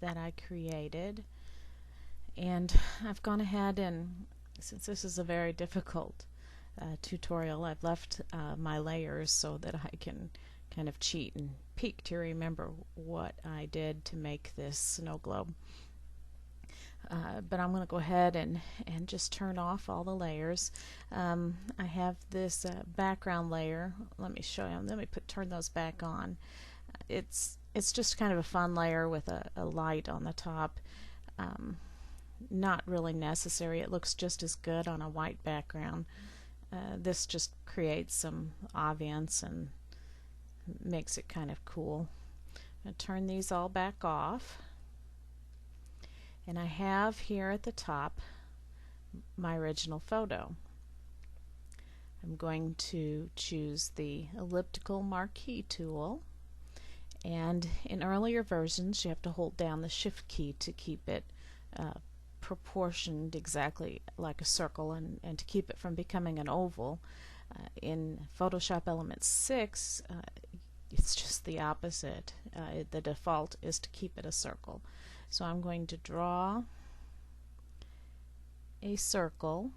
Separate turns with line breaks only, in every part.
that I created, and I've gone ahead and, since this is a very difficult tutorial, I've left my layers so that I can kind of cheat and peek to remember what I did to make this snow globe. But I'm going to go ahead and just turn off all the layers. I have this background layer. Let me show you. Let me turn those back on. It's just kind of a fun layer with a light on the top. Not really necessary. It looks just as good on a white background. This just creates some ambiance and makes it kind of cool. I'm going to turn these all back off. And I have here at the top my original photo. I'm going to choose the Elliptical Marquee tool, and in earlier versions you have to hold down the Shift key to keep it proportioned exactly like a circle and to keep it from becoming an oval. In Photoshop Element 6 it's just the opposite. The default is to keep it a circle. So I'm going to draw a circle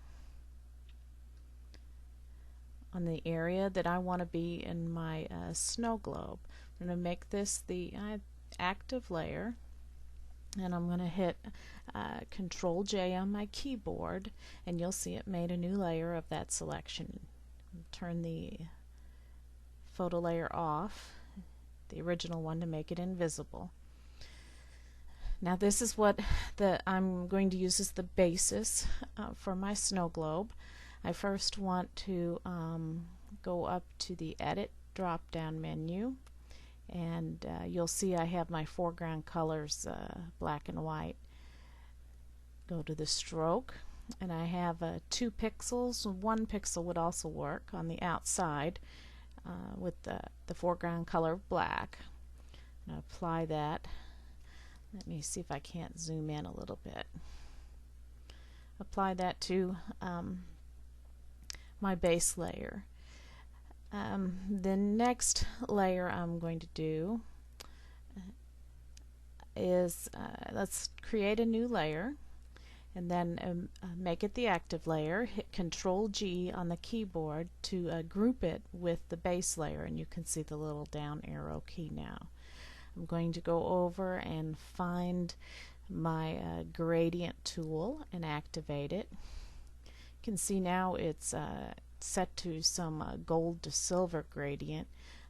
on the area that I want to be in my snow globe. I'm going to make this the active layer, and I'm going to hit Control J on my keyboard, and you'll see it made a new layer of that selection. Turn the photo layer off, the original one, to make it invisible. Now this is what I'm going to use as the basis for my snow globe. I first want to go up to the Edit drop-down menu, and you'll see I have my foreground colors black and white. Go to the stroke, and I have 2 pixels. 1 pixel would also work on the outside with the foreground color black. And apply that. Let me see if I can't zoom in a little bit. Apply that to my base layer. The next layer I'm going to do is let's create a new layer, and then make it the active layer. Hit Control G on the keyboard to group it with the base layer, and you can see the little down arrow key now. I'm going to go over and find my gradient tool and activate it. You can see now it's set to some gold to silver gradient.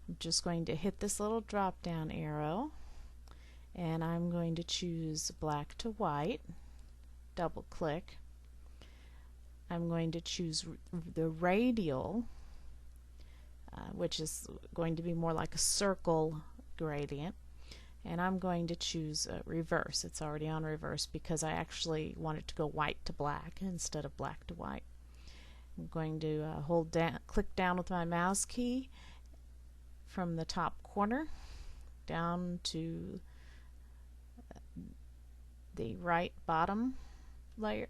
I'm just going to hit this little drop down arrow, and I'm going to choose black to white. Double click. I'm going to choose the radial, which is going to be more like a circle gradient. And I'm going to choose reverse. It's already on reverse because I actually want it to go white to black instead of black to white. I'm going to hold down, click down with my mouse key from the top corner down to the right bottom layer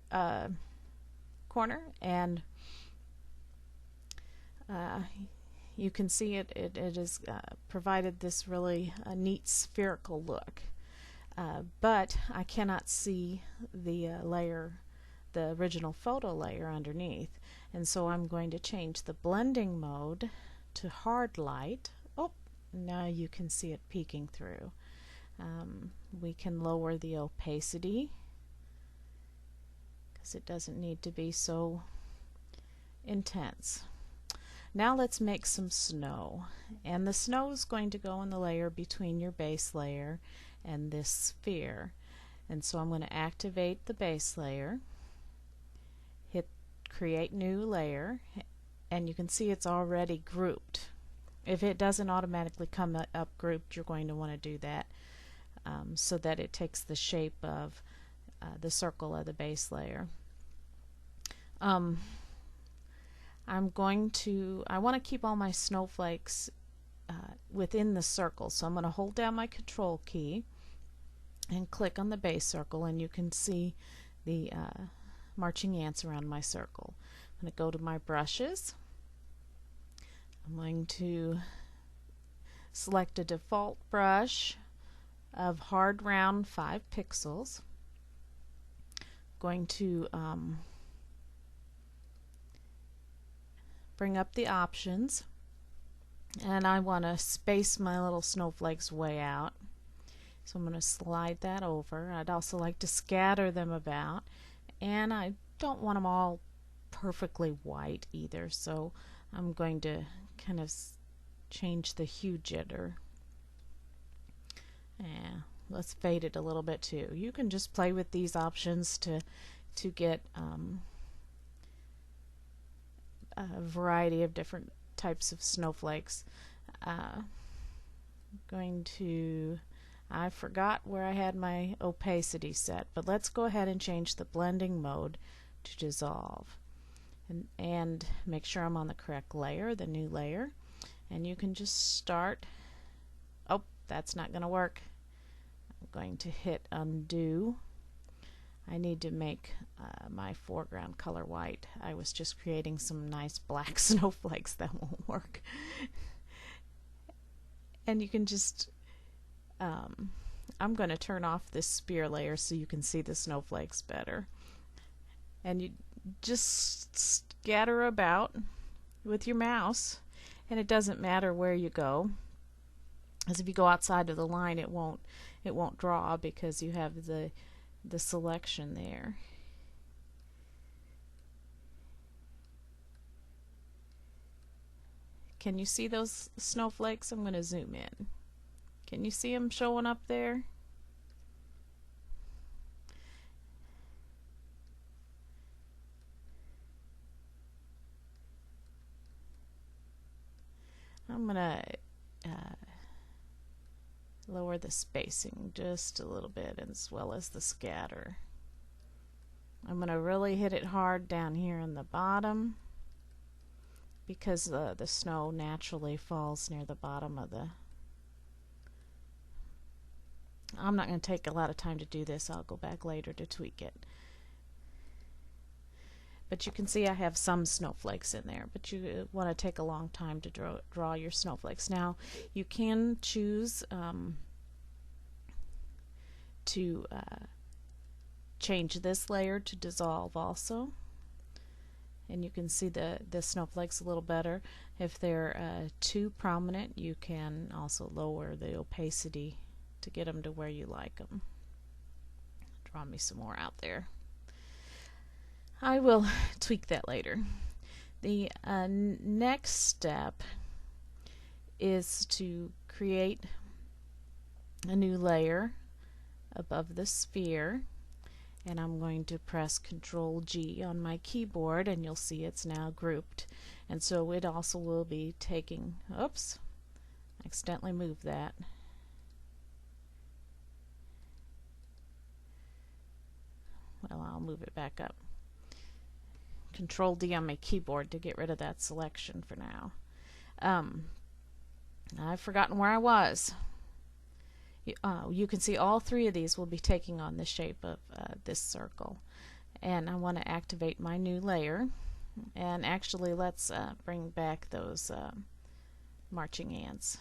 corner, and you can see it has provided this really neat spherical look, but I cannot see the layer, the original photo layer underneath, and so I'm going to change the blending mode to hard light. Oh, now you can see it peeking through. We can lower the opacity because it doesn't need to be so intense. Now let's make some snow, and the snow is going to go in the layer between your base layer and this sphere. And so I'm going to activate the base layer, hit create new layer, and you can see it's already grouped. If it doesn't automatically come up grouped, you're going to want to do that so that it takes the shape of the circle of the base layer. I want to keep all my snowflakes within the circle, so I'm going to hold down my Control key and click on the base circle, and you can see the marching ants around my circle. I'm going to go to my brushes. I'm going to select a default brush of hard round 5 pixels. Going to bring up the options, and I want to space my little snowflakes way out. So I'm going to slide that over. I'd also like to scatter them about, and I don't want them all perfectly white either, so I'm going to kind of change the hue jitter. Yeah, let's fade it a little bit too. You can just play with these options to get a variety of different types of snowflakes. I forgot where I had my opacity set, but let's go ahead and change the blending mode to dissolve, and make sure I'm on the correct layer, the new layer. And you can just start. Oh, that's not going to work. I'm going to hit undo. I need to make my foreground color white. I was just creating some nice black snowflakes. That won't work. And you can just I'm going to turn off this spear layer so you can see the snowflakes better. And you just scatter about with your mouse, and it doesn't matter where you go, as if you go outside of the line it won't draw because you have the selection there. Can you see those snowflakes? I'm going to zoom in. Can you see them showing up there? I'm going to lower the spacing just a little bit, as well as the scatter. I'm going to really hit it hard down here in the bottom, because the snow naturally falls near the bottom of the... I'm not going to take a lot of time to do this. I'll go back later to tweak it. But you can see I have some snowflakes in there, but you want to take a long time to draw your snowflakes. Now you can choose to change this layer to dissolve also, and you can see the snowflakes a little better. If they're too prominent, you can also lower the opacity to get them to where you like them. Draw me some more out there. I will tweak that later. The next step is to create a new layer above the sphere, and I'm going to press Control G on my keyboard, and you'll see it's now grouped. And so it also will be taking, oops, I accidentally moved that. Well, I'll move it back up. Control D on my keyboard to get rid of that selection for now. I've forgotten where I was. You can see all three of these will be taking on the shape of this circle. And I want to activate my new layer. And actually, let's bring back those marching ants.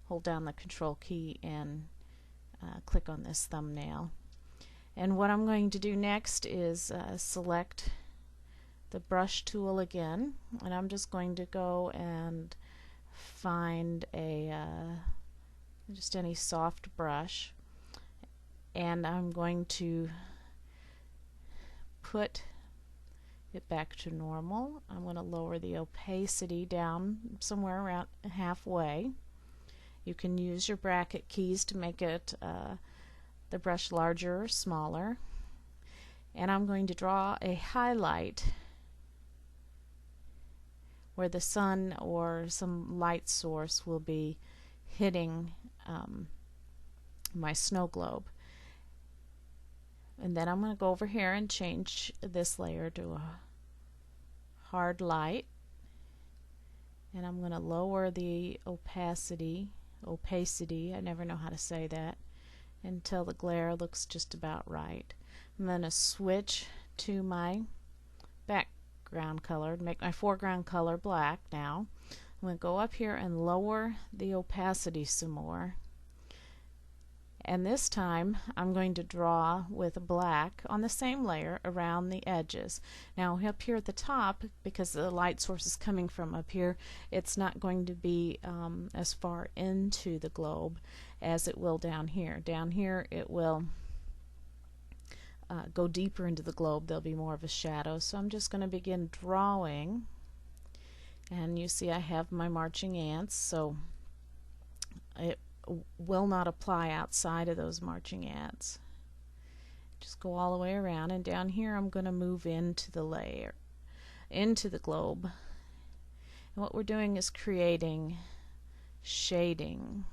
Hold down the Control key and click on this thumbnail. And what I'm going to do next is select the brush tool again, and I'm just going to go and find a just any soft brush, and I'm going to put it back to normal. I'm going to lower the opacity down somewhere around halfway. You can use your bracket keys to make it the brush larger or smaller, and I'm going to draw a highlight where the sun or some light source will be hitting my snow globe. And then I'm going to go over here and change this layer to a hard light, and I'm going to lower the opacity, I never know how to say that, until the glare looks just about right. I'm going to switch to my background color, make my foreground color black now. I'm going to go up here and lower the opacity some more, And this time I'm going to draw with black on the same layer around the edges. Now up here at the top, because the light source is coming from up here, it's not going to be as far into the globe as it will down here. Down here it will go deeper into the globe. There'll be more of a shadow. So I'm just going to begin drawing, and you see I have my marching ants, so it will not apply outside of those marching ants. Just go all the way around, and down here I'm going to move into the layer, into the globe. And what we're doing is creating shading.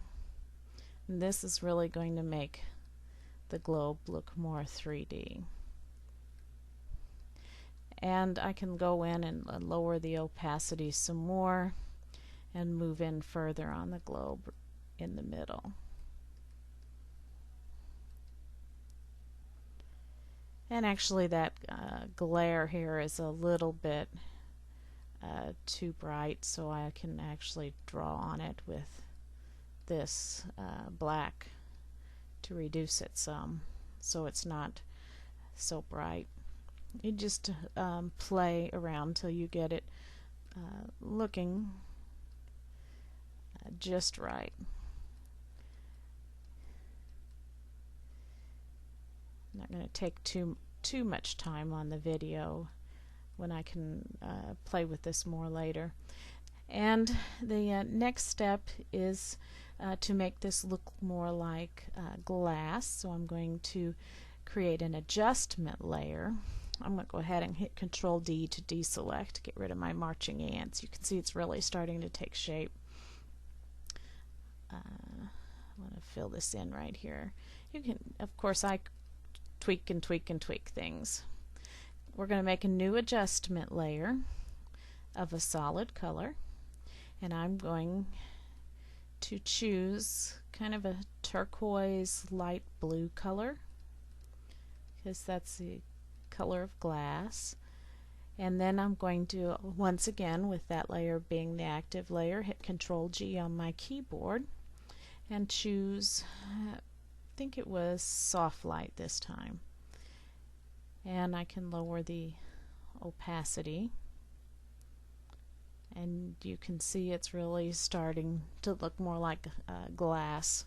And this is really going to make the globe look more 3D. And I can go in and lower the opacity some more and move in further on the globe in the middle. And actually that glare here is a little bit too bright, so I can actually draw on it with this black to reduce it some, so it's not so bright. You just play around till you get it looking just right. I'm not going to take too much time on the video when I can play with this more later. And the next step is to make this look more like glass. So I'm going to create an adjustment layer. I'm going to go ahead and hit Control D to deselect, get rid of my marching ants. You can see it's really starting to take shape. I want to fill this in right here. You can, of course, I tweak and tweak and tweak things. We're going to make a new adjustment layer of a solid color, and I'm going to choose kind of a turquoise light blue color because that's the color of glass. And then I'm going to, once again, with that layer being the active layer, hit Control G on my keyboard and choose, I think it was soft light this time. And I can lower the opacity, and you can see it's really starting to look more like a glass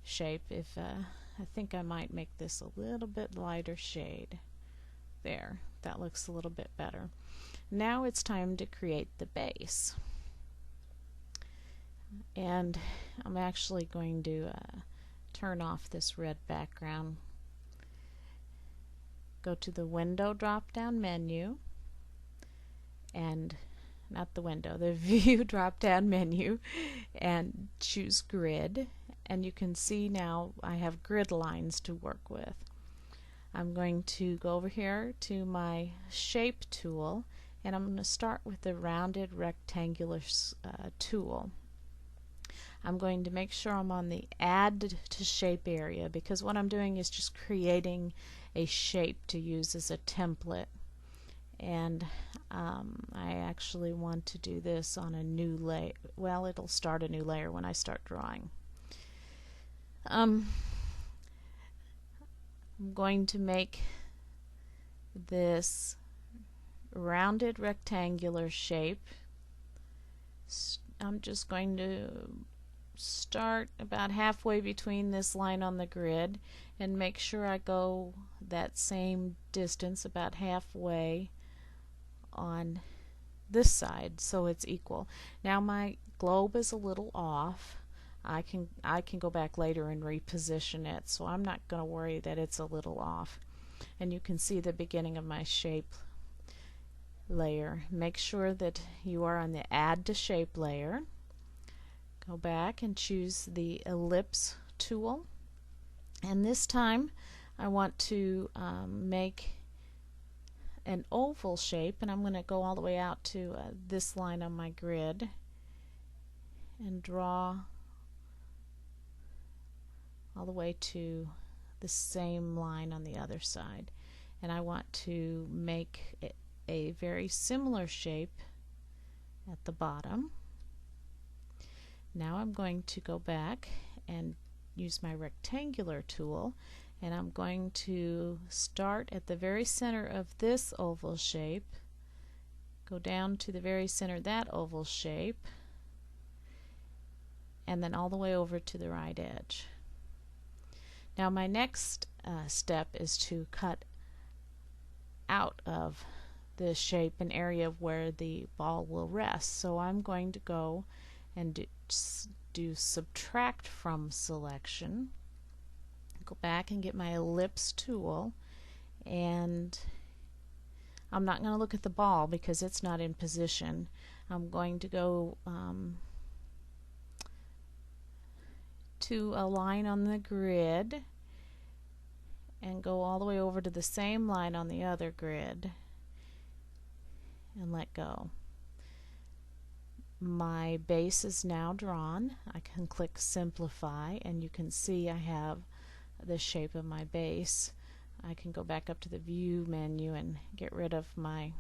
shape. If I think I might make this a little bit lighter shade. There, that looks a little bit better. Now it's time to create the base, and I'm actually going to turn off this red background. Go to the window drop down menu, and not the window, the view drop down menu, and choose grid, and you can see now I have grid lines to work with. I'm going to go over here to my shape tool, and I'm going to start with the rounded rectangular tool. I'm going to make sure I'm on the add to shape area, because what I'm doing is just creating a shape to use as a template, and I actually want to do this on a new layer. Well, it'll start a new layer when I start drawing. I'm going to make this rounded rectangular shape. I'm just going to start about halfway between this line on the grid and make sure I go that same distance, about halfway, on this side, so it's equal. Now my globe is a little off. I can go back later and reposition it, so I'm not going to worry that it's a little off. And you can see the beginning of my shape layer. Make sure that you are on the add to shape layer. Go back and choose the ellipse tool, and this time I want to make an oval shape, and I'm going to go all the way out to this line on my grid and draw all the way to the same line on the other side. And I want to make a very similar shape at the bottom. Now I'm going to go back and use my rectangular tool, and I'm going to start at the very center of this oval shape, go down to the very center of that oval shape, and then all the way over to the right edge. Now my next step is to cut out of the shape an area where the ball will rest. So I'm going to go and do subtract from selection, go back and get my ellipse tool, and I'm not going to look at the ball because it's not in position. I'm going to go to a line on the grid and go all the way over to the same line on the other grid and let go. My base is now drawn. I can click simplify and you can see I have the shape of my base. I can go back up to the view menu and get rid of my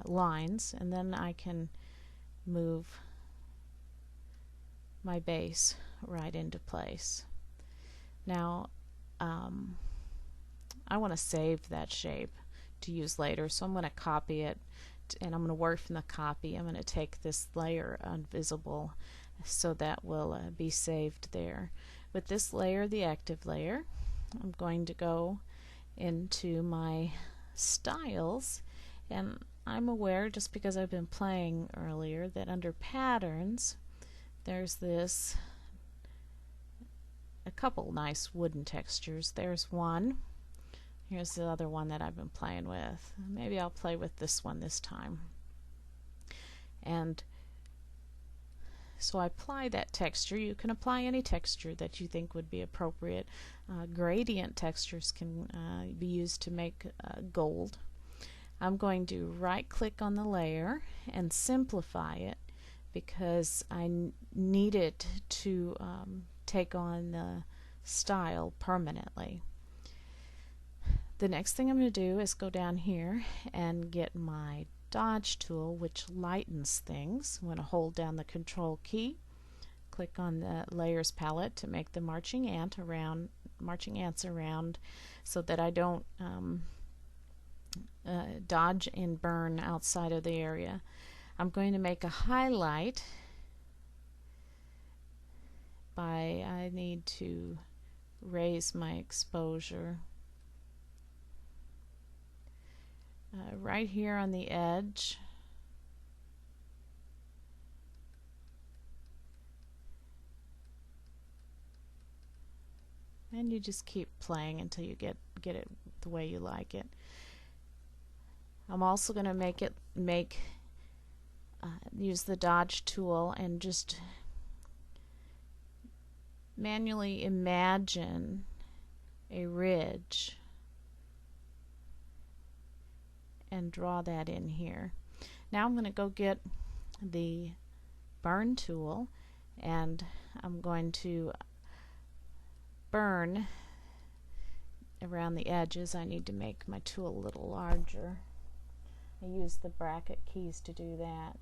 lines, and then I can move my base right into place. Now I want to save that shape to use later, so I'm going to copy it, and I'm going to work from the copy. I'm going to take this layer invisible, so that will be saved there. With this layer, the active layer, I'm going to go into my styles, and I'm aware, just because I've been playing earlier, that under patterns there's a couple nice wooden textures. There's one. Here's the other one that I've been playing with. Maybe I'll play with this one this time. And so I apply that texture. You can apply any texture that you think would be appropriate. Gradient textures can be used to make gold. I'm going to right click on the layer and simplify it because I need it to take on the style permanently. The next thing I'm going to do is go down here and get my dodge tool, which lightens things. I'm going to hold down the control key, click on the layers palette to make the marching ants around so that I don't dodge and burn outside of the area. I'm going to make a highlight I need to raise my exposure right here on the edge. And you just keep playing until you get it the way you like it. I'm also going to use the dodge tool and just manually imagine a ridge and draw that in here. Now I'm going to go get the burn tool, and I'm going to burn around the edges. I need to make my tool a little larger. I use the bracket keys to do that.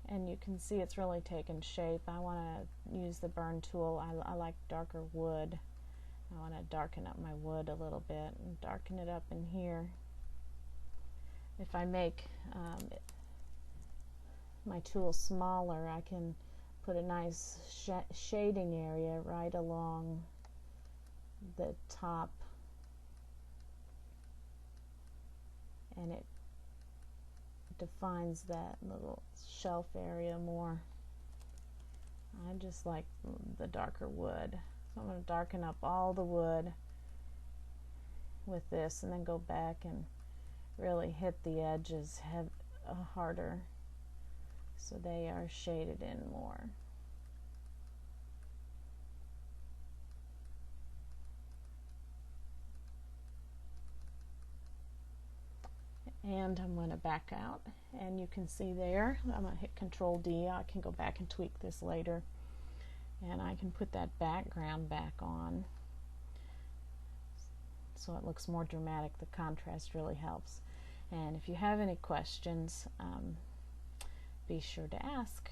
And you can see it's really taken shape. I want to use the burn tool. I like darker wood. I want to darken up my wood a little bit and darken it up in here. If I make my tool smaller, I can put a nice shading area right along the top, and it defines that little shelf area more. I just like the darker wood, so I'm going to darken up all the wood with this, and then go back and really hit the edges harder so they are shaded in more. And I'm going to back out, and you can see there, I'm going to hit Control D. I can go back and tweak this later, and I can put that background back on. so it looks more dramatic. The contrast really helps. And if you have any questions, be sure to ask.